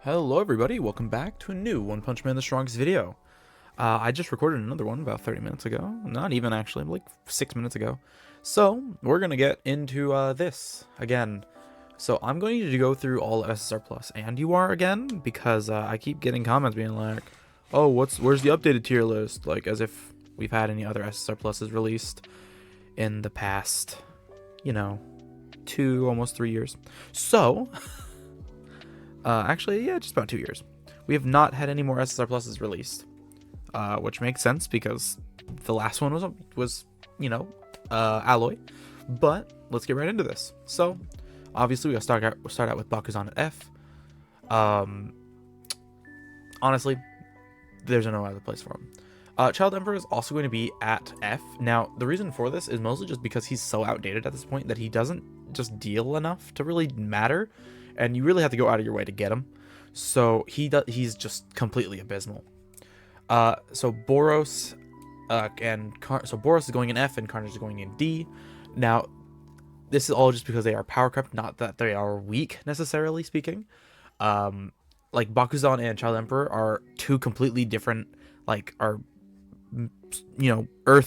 Hello everybody, welcome back to a new One Punch Man the Strongest video. I just recorded another one about 30 minutes ago, not even actually, like 6 minutes ago. So, we're going to get into this again. So, I'm going to go through all of SSR Plus and UR again, because I keep getting comments being like, oh, where's the updated tier list? Like, as if we've had any other SSR Pluses released in the past, you know, almost 3 years. So... actually, yeah, just about 2 years. We have not had any more SSR Pluses released, which makes sense because the last one was Alloy. But let's get right into this. So, obviously, we'll start out with Bakuzan at F. Honestly, there's no other place for him. Child Emperor is also going to be at F. Now, the reason for this is mostly just because he's so outdated at this point that he doesn't just deal enough to really matter. And you really have to go out of your way to get him. So he's just completely abysmal. So Boros Boros is going in F and Carnage is going in D. Now, this is all just because they are power crept, not that they are weak necessarily speaking. Like Bakuzan and Child Emperor are two completely different, Earth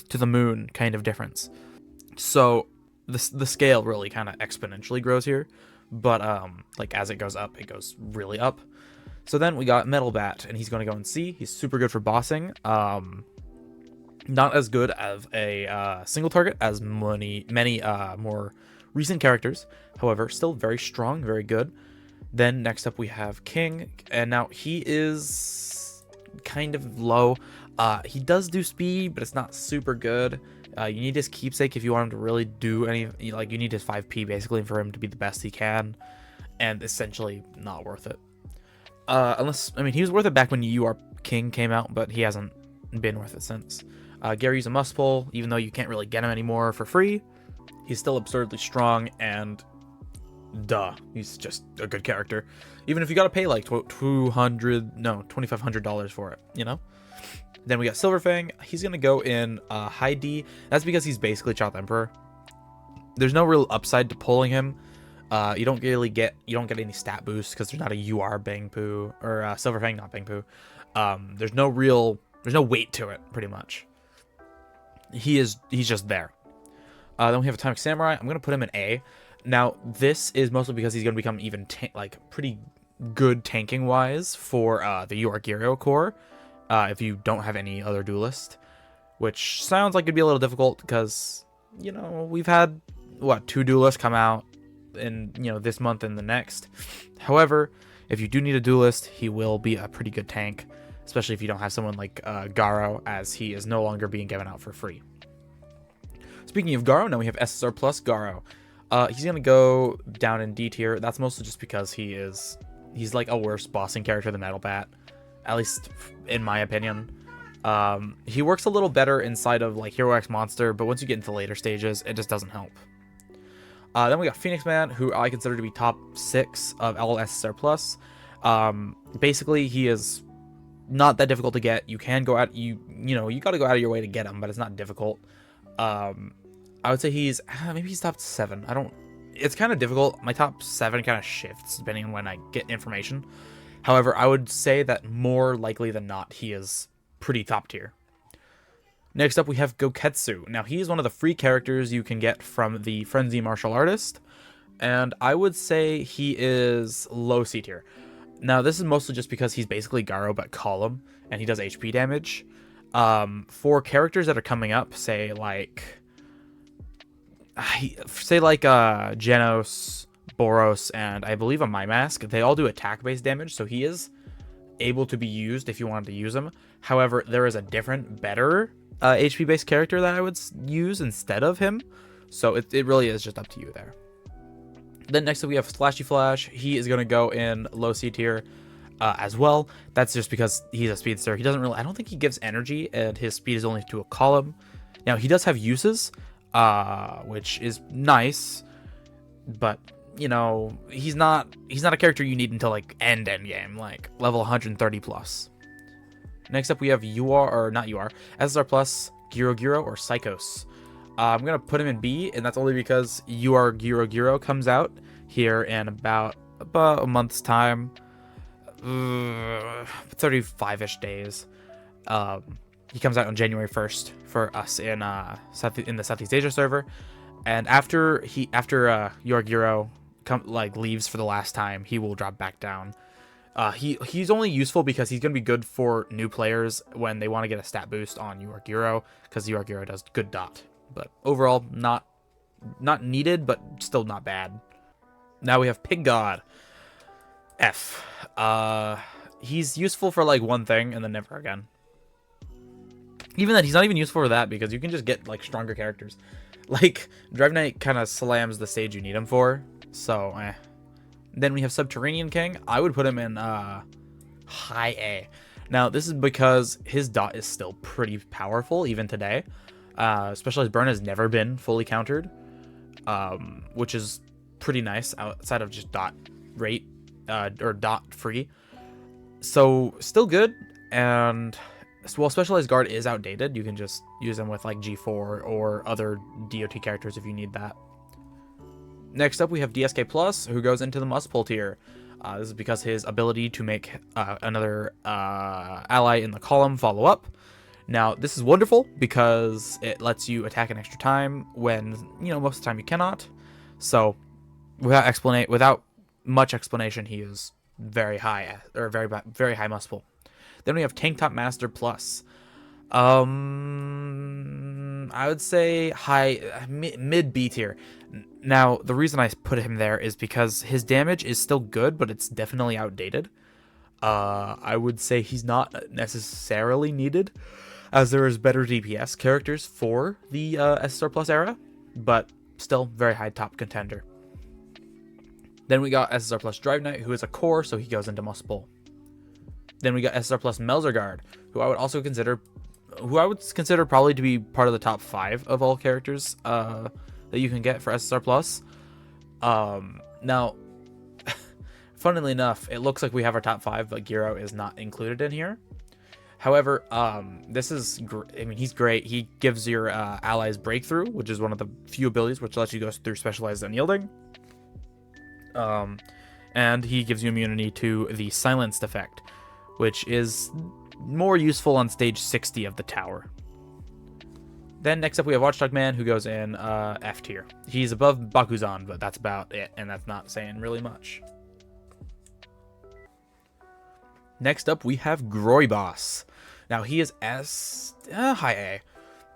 to the moon kind of difference. So the scale really kind of exponentially grows here. But as it goes up, it goes really up. So then we got Metal Bat, and he's going to go in C. He's super good for bossing. Not as good as a single target as many more recent characters. However, still very strong, very good. Then next up we have King, and now he is kind of low. He does do speed, but it's not super good. You need his keepsake if you want him to really do any, you need his 5p basically for him to be the best he can, and essentially not worth it. He was worth it back when UR King came out, but he hasn't been worth it since. Gary's a must pull, even though you can't really get him anymore for free. He's still absurdly strong, and he's just a good character. Even if you gotta pay like $2,500 for it, you know? Then we got Silverfang. He's going to go in high D. That's because he's basically Child Emperor. There's no real upside to pulling him. You don't get any stat boosts because there's not a UR Bang Poo, or Silverfang, not Bang Poo. There's no weight to it, pretty much. He's just there. Then we have Atomic Samurai. I'm going to put him in A. Now, this is mostly because he's going to become even pretty good tanking wise for the UR Gyrio core. If you don't have any other duelist, which sounds like it'd be a little difficult because, we've had, 2 duelists come out in, this month and the next. However, if you do need a duelist, he will be a pretty good tank, especially if you don't have someone like Garo, as he is no longer being given out for free. Speaking of Garo, now we have SSR Plus Garo. He's going to go down in D tier. That's mostly just because he's like a worse bossing character than Metal Bat. At least in my opinion. He works a little better inside of Hero X Monster, but once you get into later stages, it just doesn't help. Then we got Phoenix Man, who I consider to be top 6 of all SSR Plus. Basically, he is not that difficult to get. You can go out, you gotta go out of your way to get him, but it's not difficult. I would say maybe he's top 7. It's kind of difficult. My top 7 kind of shifts depending on when I get information. However, I would say that more likely than not, he is pretty top tier. Next up, we have Goketsu. Now, he is one of the free characters you can get from the Frenzy Martial Artist, and I would say he is low C tier. Now, this is mostly just because he's basically Garo, but column, and he does HP damage. For characters that are coming up, say Genos, Boros, and I believe a Mask, they all do attack-based damage, so he is able to be used if you wanted to use him. However, there is a different, better HP-based character that I would use instead of him, so it really is just up to you there. Then next up we have Slashy Flash. He is going to go in low C tier as well. That's just because he's a speedster. He doesn't really, I don't think he gives energy, and his speed is only to a column. Now, he does have uses, which is nice, but he's not a character you need until end game, level 130 plus. Next up we have SSR Plus Gyro or Psychos. I'm gonna put him in B, and that's only because Gyro comes out here in about a month's time. 35-ish days. He comes out on January 1st for us in the Southeast Asia server, and after Yorgiro leaves for the last time, he will drop back down. He's only useful because he's gonna be good for new players when they want to get a stat boost on Yorgiro, because Yorgiro does good dot. But overall, not needed, but still not bad. Now we have Pig God. F. He's useful for like one thing and then never again. Even that, he's not even useful for that, because you can just get like stronger characters. Like Drive Knight kind of slams the stage you need him for. So, Then we have Subterranean King. I would put him in high A. Now, this is because his dot is still pretty powerful even today. Specialized Burn has never been fully countered, which is pretty nice outside of just dot rate or dot free. So still good, and while Specialized Guard is outdated, you can just use them with like G4 or other DOT characters if you need that. Next up, we have DSK Plus, who goes into the must pull tier. This is because his ability to make another ally in the column follow up. Now, this is wonderful because it lets you attack an extra time when, most of the time you cannot. So, without much explanation, he is very high, or very high must pull. Then we have Tank Top Master Plus. I would say mid B tier. Now, the reason I put him there is because his damage is still good, but it's definitely outdated. I would say he's not necessarily needed, as there is better DPS characters for the SSR Plus era, but still very high top contender. Then we got SSR Plus Drive Knight, who is a core, so he goes into must pull. Then we got SSR Plus Melzerguard, who I would consider probably to be part of the top 5 of all characters that you can get for SSR Plus. Now, funnily enough, it looks like we have our top 5, but Giro is not included in here. However, this is, he's great. He gives your allies breakthrough, which is one of the few abilities which lets you go through specialized unyielding. And he gives you immunity to the silenced effect, which is more useful on stage 60 of the tower. Then next up we have Watchdog Man, who goes in F tier. He's above Bakuzan, but that's about it, and that's not saying really much. Next up we have Groibos. Now he is high A.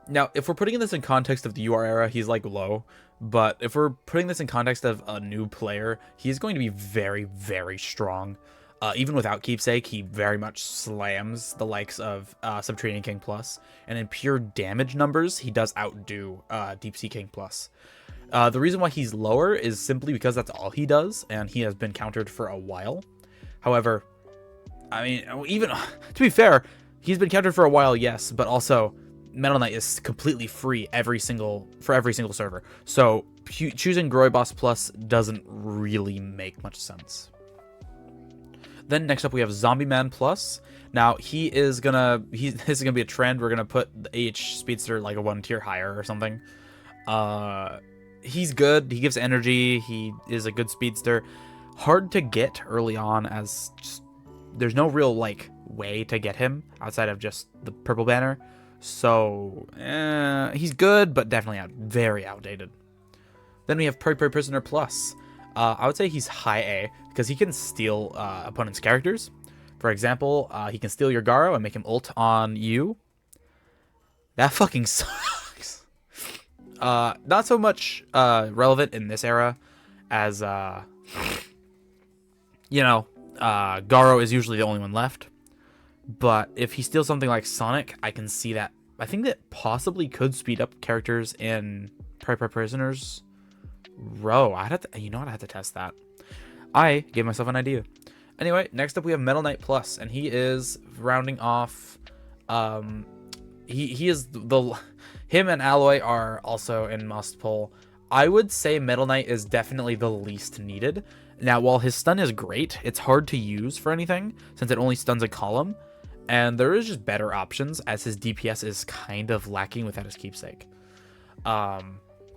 Now if we're putting this in context of the UR era, he's like low, but if we're putting this in context of a new player, he's going to be very, very strong. Even without Keepsake, he very much slams the likes of Subterranean King Plus, and in pure damage numbers, he does outdo Deep Sea King Plus. The reason why he's lower is simply because that's all he does, and he has been countered for a while. However, I mean, even to be fair, he's been countered for a while, yes, but also Metal Knight is completely free for every single server. So choosing Groibos Plus doesn't really make much sense. Then next up we have Zombie Man Plus. Now this is gonna be a trend. We're gonna put the H Speedster like a 1 tier higher or something. He's good. He gives energy. He is a good speedster. Hard to get early on, as just there's no real like way to get him outside of just the purple banner. So he's good, but definitely very outdated. Then we have Prisoner Plus. I would say he's high A because he can steal opponents' characters. For example, he can steal your Garo and make him ult on you. That fucking sucks. Not so much relevant in this era, as Garo is usually the only one left. But if he steals something like Sonic, I can see that. I think that possibly could speed up characters in Prisoners Row. I had to test that. I gave myself an idea. Anyway, next up we have Metal Knight Plus, and he is rounding off. He is him and Alloy are also in must pull. I would say Metal Knight is definitely the least needed. Now, while his stun is great, it's hard to use for anything since it only stuns a column, and there is just better options as his DPS is kind of lacking without his Keepsake.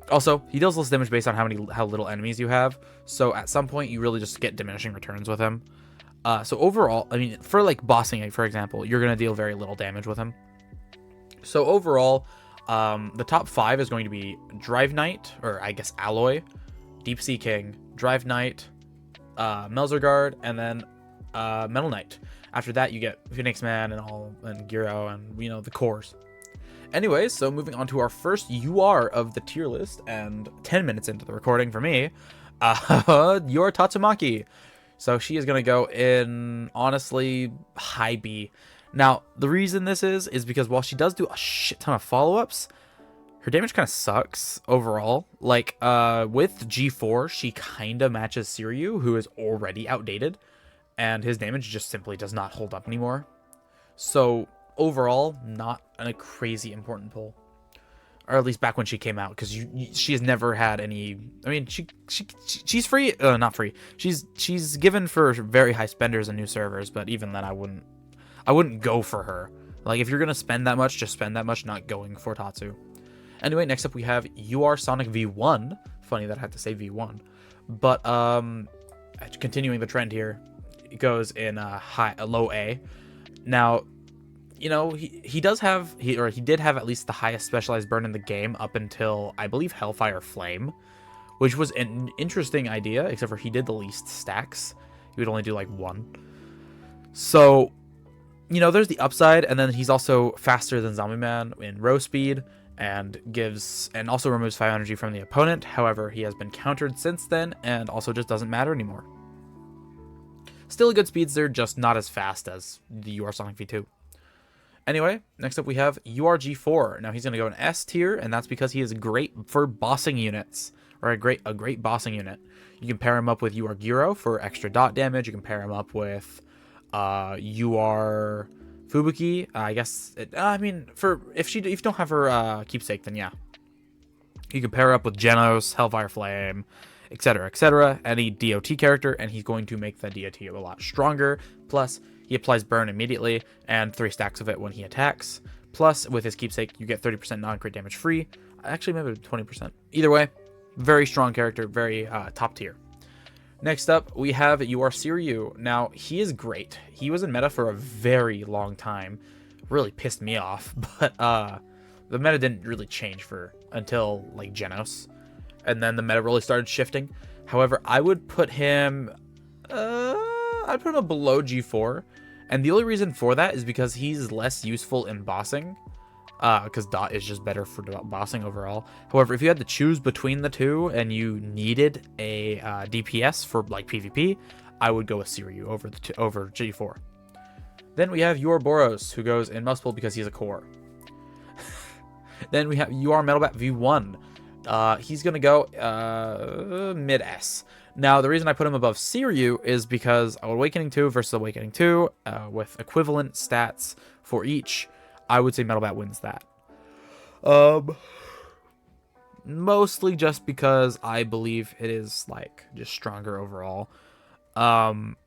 Also, he deals less damage based on how little enemies you have, so at some point you really just get diminishing returns with him. So overall, I mean, for like bossing, for example, you're going to deal very little damage with him. So overall, the top 5 is going to be Drive Knight, or I guess Alloy, Deep Sea King, Drive Knight, Melzerguard, and then Metal Knight. After that, you get Phoenix Man and Gyro, and, you know, the cores. Anyways, so moving on to our first UR of the tier list, and 10 minutes into the recording for me, UR Tatsumaki. So she is going to go in, honestly, high B. Now, the reason this is because while she does do a shit ton of follow-ups, her damage kind of sucks overall. Like, with G4, she kind of matches Siryu, who is already outdated, and his damage just simply does not hold up anymore. So, overall, not a crazy important pull. Or at least back when she came out, because she has never had any. I mean, she's free, not free. She's given for very high spenders and new servers, but even then, I wouldn't go for her. Like, if you're gonna spend that much, just spend that much, not going for Tatsu. Anyway, next up we have UR Sonic V1. Funny that I have to say V1, but continuing the trend here, it goes in a low A. Now, you know, he did have at least the highest specialized burn in the game up until, I believe, Hellfire Flame, which was an interesting idea, except for he did the least stacks. He would only do like 1. So, you know, there's the upside, and then he's also faster than Zombie Man in row speed, and also removes 5 energy from the opponent. However, he has been countered since then, and also just doesn't matter anymore. Still a good speedster, just not as fast as the UR Sonic V2. Anyway, next up we have URG4. Now he's going to go in S tier, and that's because he is great for bossing units, or a great bossing unit. You can pair him up with UR Gyro for extra dot damage. You can pair him up with UR Fubuki. I guess, I mean, if you don't have her keepsake, then yeah. You can pair her up with Genos, Hellfire Flame, etc., any DOT character, and he's going to make the DOT a lot stronger. Plus, he applies burn immediately, and 3 stacks of it when he attacks. Plus, with his keepsake, you get 30% non-crit damage free. Actually, maybe 20%. Either way, very strong character, very top tier. Next up, we have UR Siryu. Now, he is great. He was in meta for a very long time. Really pissed me off, but the meta didn't really change until like Genos, and then the meta really started shifting. However, I would put him below G4, and the only reason for that is because he's less useful in bossing, because dot is just better for bossing overall. However, if you had to choose between the two and you needed a DPS for like PvP, I would go with Siryu over G4. Then we have UR Boros, who goes in must pull because he's a core. Then we have UR Metalbat V1. He's gonna go mid S. Now, the reason I put him above Siryu is because Awakening 2 versus Awakening 2, with equivalent stats for each, I would say Metalbat wins that. Mostly just because I believe it is, like, just stronger overall. Siryu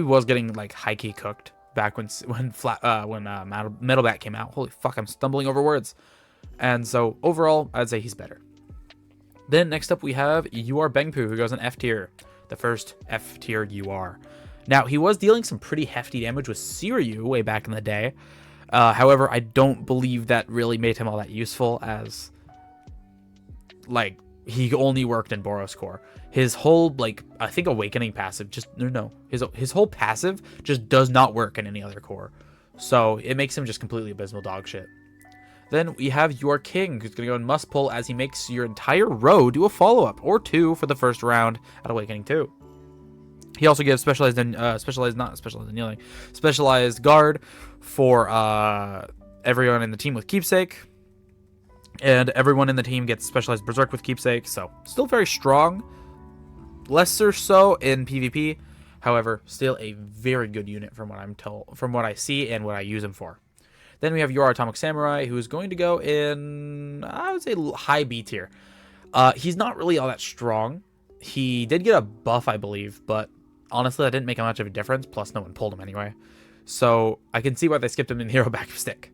was getting, like, high-key cooked back when Metalbat came out. Holy fuck, I'm stumbling over words. And so, overall, I'd say he's better. Then next up we have UR Bengpu, who goes in F tier, the first F tier UR. Now, he was dealing some pretty hefty damage with Siryu way back in the day. However, I don't believe that really made him all that useful, as like he only worked in Boros core. His whole, like, I think Awakening passive his whole passive just does not work in any other core. So it makes him just completely abysmal dog shit. Then we have your King, who's going to go in must pull as he makes your entire row do a follow-up, or 2 for the first round at Awakening 2. He also gives specialized guard for everyone in the team with keepsake. And everyone in the team gets specialized berserk with keepsake, so still very strong. Lesser so in PvP, however, still a very good unit from what I see and what I use him for. Then we have your Atomic Samurai, who is going to go in, I would say, high B tier. He's not really all that strong. He did get a buff, I believe, but honestly, that didn't make much of a difference. Plus, no one pulled him anyway. So I can see why they skipped him in the hero back stick.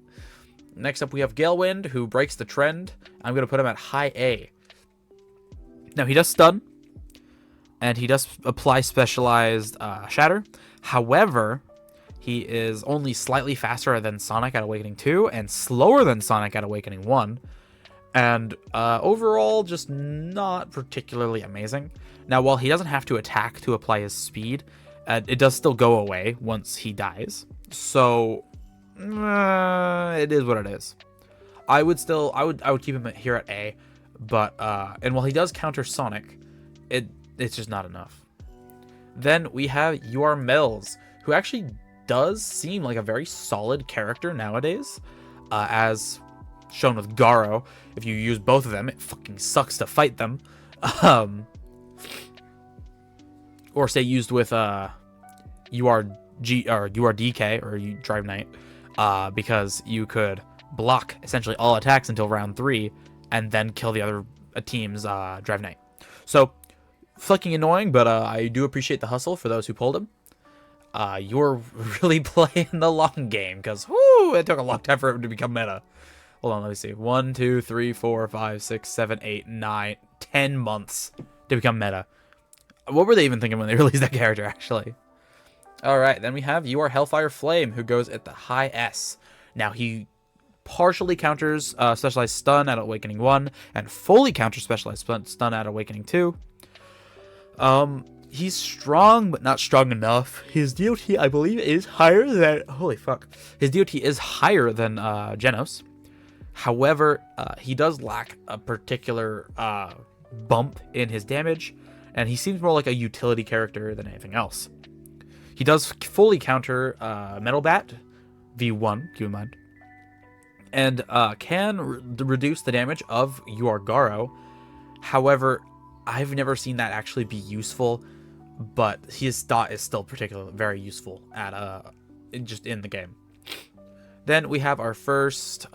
Next up, we have Galewind, who breaks the trend. I'm going to put him at high A. Now, he does stun. and he does apply specialized shatter. However, he is only slightly faster than Sonic at Awakening 2 and slower than Sonic at Awakening 1. And overall, just not particularly amazing. Now, while he doesn't have to attack to apply his speed, it does still go away once he dies. So, it is what it is. I would keep him here at A, but and while he does counter Sonic, it's just not enough. Then we have UR Mills, who actually does seem like a very solid character nowadays, as shown with Garo. If you use both of them, it fucking sucks to fight them. Or say used with URG or URDK or Drive Knight, because you could block essentially all attacks until round 3 and then kill the other team's Drive Knight. So fucking annoying, but I do appreciate the hustle for those who pulled him. You're really playing the long game, because it took a long time for him to become meta. Hold on, let me see. 1, 2, 3, 4, 5, 6, 7, 8, 9, 10 months to become meta. What were they even thinking when they released that character, actually? Alright, then we have UR Hellfire Flame, who goes at the high S. Now, he partially counters Specialized Stun at Awakening 1, and fully counters Specialized Stun at Awakening 2. He's strong, but not strong enough. His DOT, I believe, is higher than... Holy fuck. His DOT is higher than Genos. However, he does lack a particular bump in his damage, and he seems more like a utility character than anything else. He does fully counter Metal Bat, V1, keep in mind, and can reduce the damage of UR Garo. However, I've never seen that actually be useful, but his dot is still particularly very useful at just in the game. Then we have our first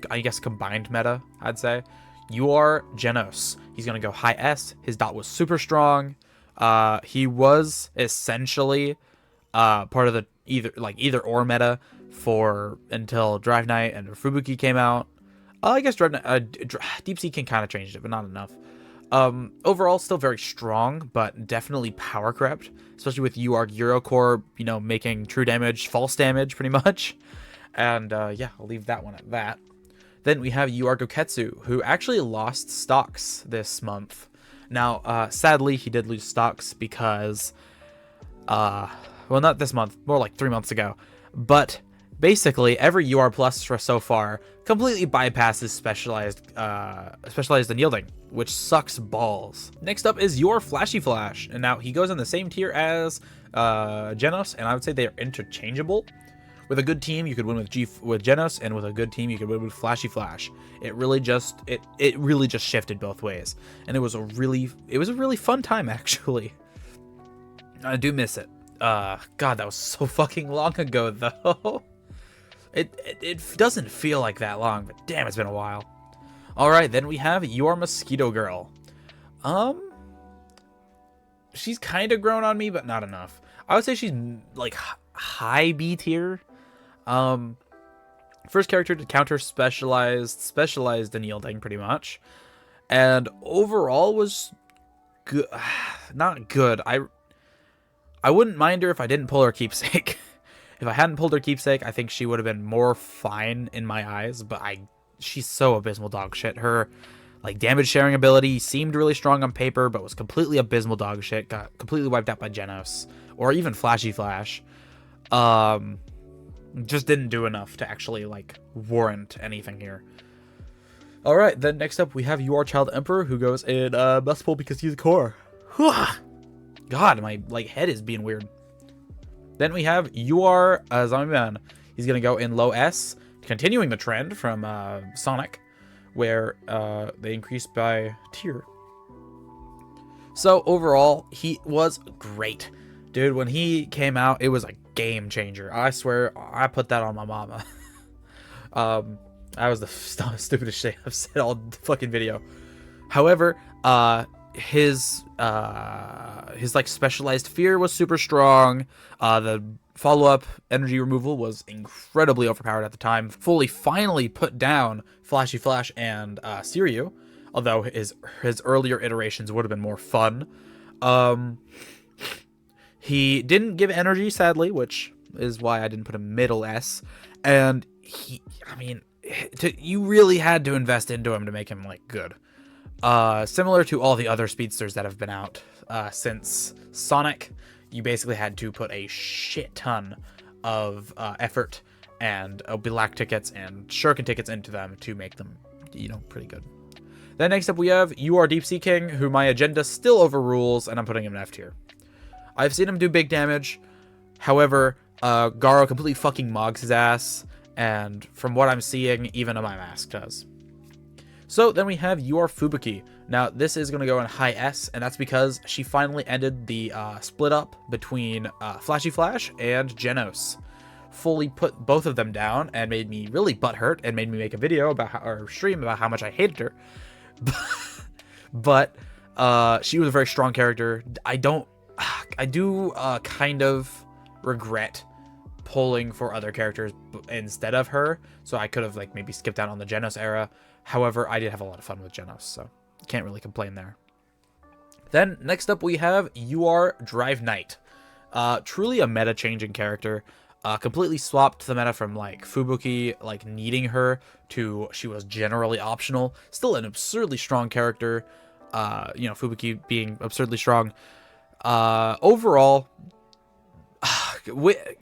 I guess combined meta, I'd say. UR Genos. He's gonna go high S. His dot was super strong. He was essentially part of the either or meta for until Drive Knight and Fubuki came out. I guess Drive Knight, Deep Sea can kind of change it, but not enough. Overall, still very strong, but definitely power crept, especially with UR Eurocore, making true damage, false damage, pretty much. And yeah, I'll leave that one at that. Then we have UR Goketsu, who actually lost stocks this month. Now, sadly, he did lose stocks because, well, not this month, more like 3 months ago. But basically, every UR Plus so far completely bypasses specialized unyielding, which sucks balls. Next up is UR Flashy Flash, and now he goes in the same tier as Genos, and I would say they are interchangeable. With a good team, you could win with Genos, and with a good team, you could win with Flashy Flash. It really just shifted both ways, and it was a really fun time, actually. I do miss it. God, that was so fucking long ago, though. It doesn't feel like that long, but damn, it's been a while. All right, then we have UR Mosquito Girl. She's kind of grown on me, but not enough. I would say she's like high B tier. First character to counter specialized unyielding, pretty much, and overall was good. Not good. I wouldn't mind her if I didn't pull her keepsake. If I hadn't pulled her keepsake, I think she would have been more fine in my eyes. But she's so abysmal dog shit. Her damage sharing ability seemed really strong on paper, but was completely abysmal dog shit. Got completely wiped out by Genos or even Flashy Flash. Just didn't do enough to actually warrant anything here. All right, then next up we have UR Child Emperor, who goes in best pull because he's a core. God, my head is being weird. Then we have UR Zombie Man. He's gonna go in low S, continuing the trend from Sonic, where they increased by tier. So overall, he was great. Dude, when he came out, it was a game changer. I swear, I put that on my mama. That was the stupidest thing I've said all the fucking video. However, his specialized fear was super strong. The follow-up energy removal was incredibly overpowered at the time. Finally put down Flashy Flash and Siryu. although his earlier iterations would have been more fun. He didn't give energy, sadly, which is why I didn't put him middle S. And you really had to invest into him to make him like good. Similar to all the other speedsters that have been out since Sonic, you basically had to put a shit ton of effort and black tickets and shuriken tickets into them to make them, pretty good. Then next up we have You Are Deep Sea King, who my agenda still overrules, and I'm putting him in F tier. I've seen him do big damage. However, Garo completely fucking mogs his ass, and from what I'm seeing, even a My Mask does. So then we have You Are Fubuki. Now this is going to go in high S, and that's because she finally ended the split up between Flashy Flash and Genos. Fully put both of them down and made me really butthurt and made me make a video or stream about how much I hated her. But she was a very strong character. I do kind of regret pulling for other characters instead of her, so I could have like maybe skipped out on the Genos era. However, I did have a lot of fun with Genos, so can't really complain there. Then next up we have You Are Drive Knight. Truly a meta changing character. Completely swapped the meta from like Fubuki like needing her to she was generally optional. Still an absurdly strong character. Fubuki being absurdly strong. Overall,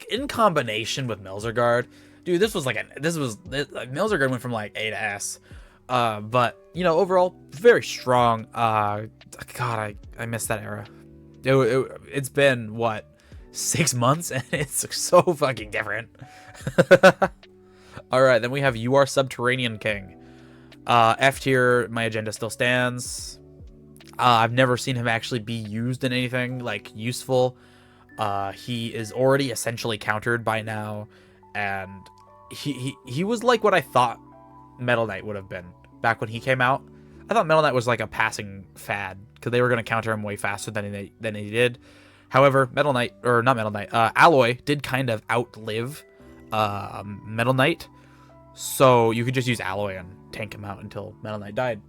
in combination with Melzergard, dude, Melzergard went from like A to S. But overall very strong. God, I missed that era. It's been what, 6 months, and it's so fucking different. All right, then we have You Are Subterranean King. F tier, my agenda still stands. I've never seen him actually be used in anything like useful. He is already essentially countered by now, and he was like what I thought Metal Knight would have been back when he came out. I thought Metal Knight was like a passing fad because they were going to counter him way faster than he did. However, Alloy did kind of outlive Metal Knight, so you could just use Alloy and tank him out until Metal Knight died.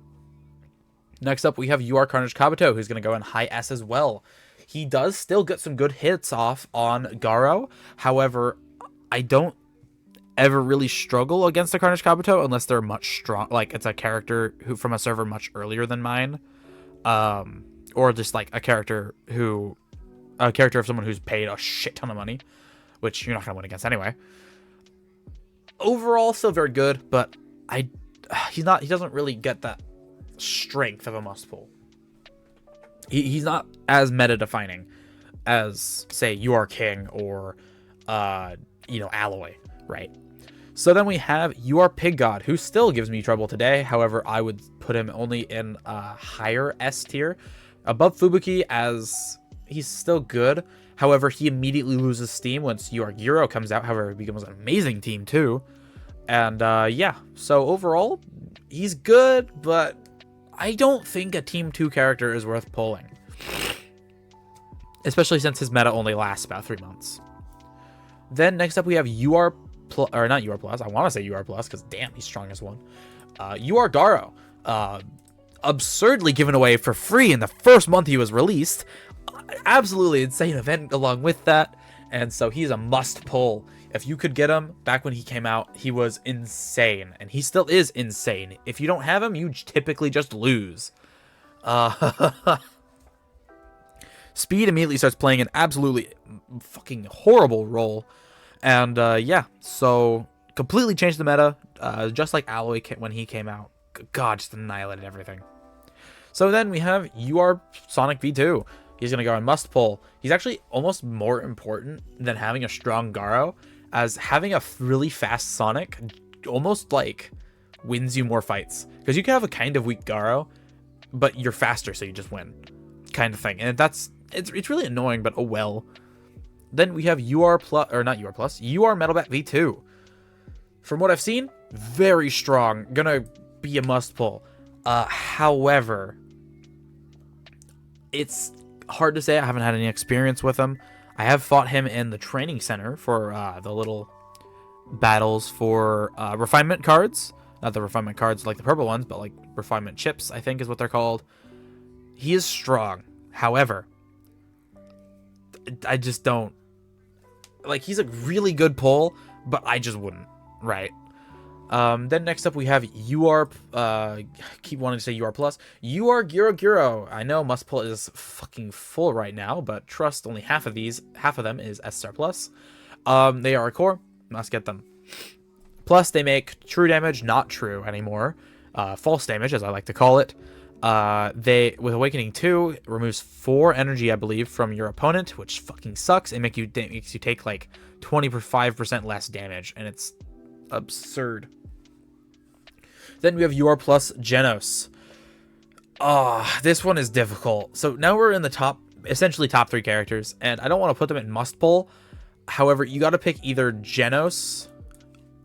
Next up, we have You Are Carnage Kabuto, who's going to go in high S as well. He does still get some good hits off on Garo. However, I don't ever really struggle against the Carnage Kabuto unless they're much strong. Like it's a character who from a server much earlier than mine, or just like a character of someone who's paid a shit ton of money, which you're not gonna win against anyway. Overall, still very good, but he doesn't really get that strength of a must pull. He's not as meta defining as say You Are King or Alloy, right? So then we have You Are Pig God, who still gives me trouble today. However, I would put him only in a higher S tier, above Fubuki, as he's still good. However, he immediately loses steam once You Are Gyro comes out. However, he becomes an amazing team too. And yeah, so overall, he's good, but I don't think a Team 2 character is worth pulling. Especially since his meta only lasts about 3 months. Then next up we have You Are not You Are Plus. I want to say You Are Plus because damn, he's strongest one. You Are Garo. Absurdly given away for free in the first month he was released. Absolutely insane event along with that. And so he's a must pull. If you could get him back when he came out, he was insane. And he still is insane. If you don't have him, you typically just lose. Speed immediately starts playing an absolutely fucking horrible role. And yeah, so completely changed the meta. Just like Alloy when he came out. God, just annihilated everything. So then we have You Are Sonic V2. He's going to go on must pull. He's actually almost more important than having a strong Garo, as having a really fast Sonic almost like wins you more fights. Because you can have a kind of weak Garo, but you're faster, so you just win. Kind of thing. And it's really annoying, but oh well. Then we have You Are Plus, or not You Are Plus, You Are Metal Bat V2. From what I've seen, very strong. Gonna be a must pull. However, it's hard to say. I haven't had any experience with him. I have fought him in the training center for the little battles for refinement cards. Not the refinement cards like the purple ones, but like refinement chips, I think is what they're called. He is strong. However, I just don't... Like, he's a really good pull, but I just wouldn't, right? Then next up we have UR, keep wanting to say UR Plus. UR Giro Giro. I know must pull is fucking full right now, but trust only half of them is SSR Plus. They are a core, must get them. Plus they make true damage not true anymore. False damage, as I like to call it. They, with Awakening 2, removes 4 energy, I believe, from your opponent, which fucking sucks. It makes you take like 25% less damage, and it's absurd. Then we have UR Plus Genos. This one is difficult. So now we're in the essentially top 3 characters, and I don't want to put them in must pull. However, you got to pick either Genos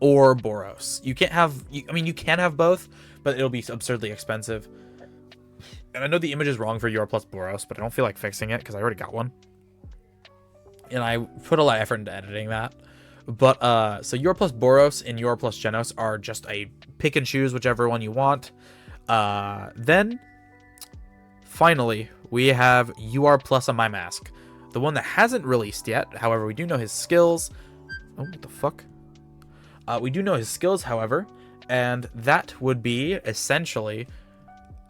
or Boros. You can't have, I mean, you can have both, but it'll be absurdly expensive. And I know the image is wrong for UR Plus Boros, but I don't feel like fixing it because I already got one. And I put a lot of effort into editing that. But, so UR Plus Boros and UR Plus Genos are just a pick and choose whichever one you want. Then, finally, we have UR Plus on My Mask. The one that hasn't released yet. However, we do know his skills. Oh, what the fuck? We do know his skills, however. And that would be, essentially,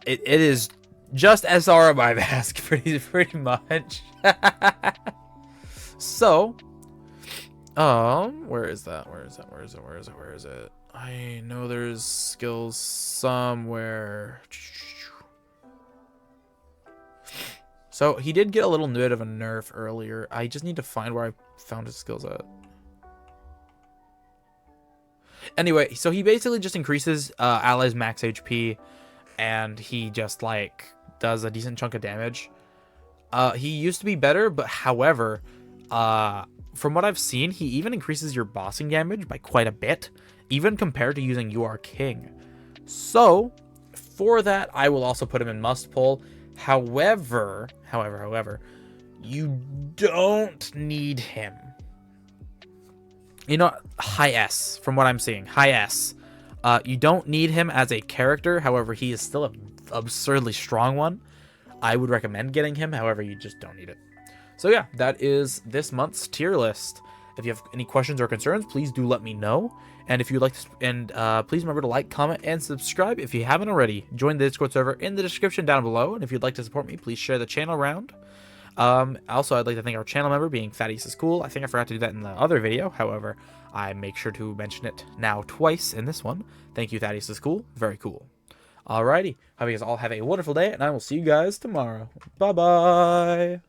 it is just SR on My Mask, pretty much. So... where is that? Where is it? I know there's skills somewhere. So he did get a little bit of a nerf earlier. I just need to find where I found his skills at. Anyway, so he basically just increases allies' max HP, and he just like does a decent chunk of damage. He used to be better, but however, from what I've seen, he even increases your bossing damage by quite a bit, even compared to using UR King. So, for that, I will also put him in must pull. However, you don't need him. You know, high S, from what I'm seeing, high S. You don't need him as a character. However, he is still an absurdly strong one. I would recommend getting him. However, you just don't need it. So yeah, that is this month's tier list. If you have any questions or concerns, please do let me know. And if you'd like to, please remember to like, comment, and subscribe if you haven't already. Join the Discord server in the description down below. And if you'd like to support me, please share the channel around. Also, I'd like to thank our channel member, being Thaddeus is Cool. I think I forgot to do that in the other video. However, I make sure to mention it now twice in this one. Thank you, Thaddeus is Cool. Very cool. Alrighty. Hope you guys all have a wonderful day, and I will see you guys tomorrow. Bye-bye.